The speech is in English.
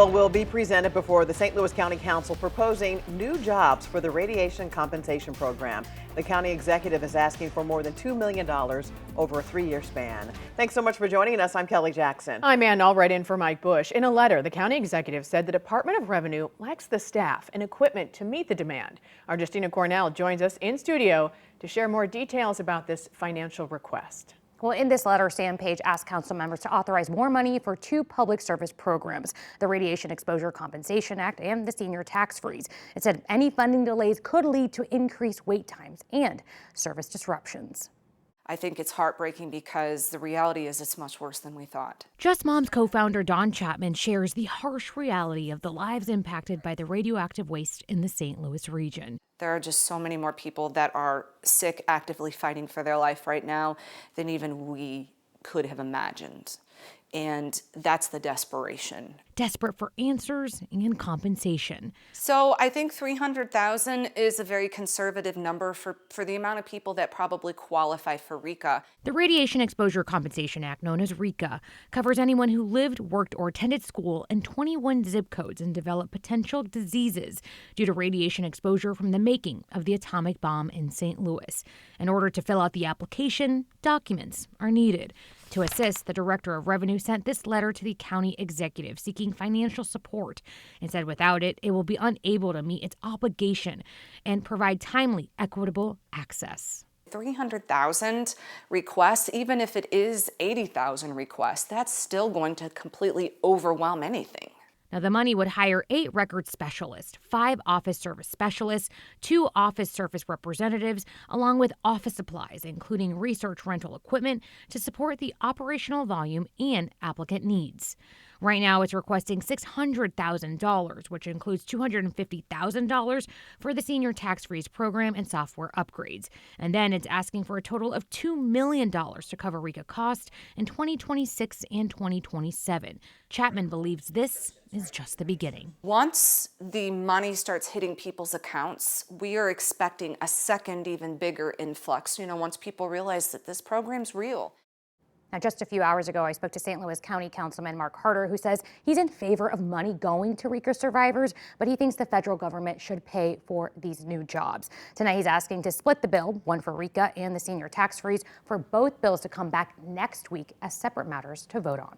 Will be presented before the St. Louis County Council proposing new jobs for the radiation compensation program. The county executive is asking for more than $2 million over a 3-year span. Thanks so much for joining us. I'm Kelly Jackson. I'm Ann Allred in for Mike Bush. In a letter, the county executive said the Department of Revenue lacks the staff and equipment to meet the demand. Our Justina Cornell joins us in studio to share more details about this financial request. Well, in this letter, Sam Page asked council members to authorize more money for 2 public service programs, the Radiation Exposure Compensation Act and the Senior Tax Freeze. It said any funding delays could lead to increased wait times and service disruptions. I think it's heartbreaking because the reality is it's much worse than we thought. Just Moms co-founder Don Chapman shares the harsh reality of the lives impacted by the radioactive waste in the St. Louis region. There are just so many more people that are sick, actively fighting for their life right now than even we could have imagined. And that's the desperation. Desperate for answers and compensation. So I think 300,000 is a very conservative number for the amount of people that probably qualify for RECA. The Radiation Exposure Compensation Act, known as RECA, covers anyone who lived, worked, or attended school in 21 zip codes and developed potential diseases due to radiation exposure from the making of the atomic bomb in St. Louis. In order to fill out the application, documents are needed. To assist, the Director of Revenue sent this letter to the county executive seeking financial support and said without it, it will be unable to meet its obligation and provide timely, equitable access. 300,000 requests, even if it is 80,000 requests, that's still going to completely overwhelm anything. Now, the money would hire 8 record specialists, 5 office service specialists, 2 office service representatives, along with office supplies, including research rental equipment to support the operational volume and applicant needs. Right now, it's requesting $600,000, which includes $250,000 for the Senior Tax Freeze program and software upgrades. And then it's asking for a total of $2 million to cover RECA costs in 2026 and 2027. Chapman believes this is just the beginning. Once the money starts hitting people's accounts, we are expecting a second, even bigger influx. Once people realize that this program's real. Now, just a few hours ago, I spoke to St. Louis County Councilman Mark Harder, who says he's in favor of money going to RECA survivors, but he thinks the federal government should pay for these new jobs. Tonight, he's asking to split the bill, one for RECA and the Senior Tax Freeze, for both bills to come back next week as separate matters to vote on.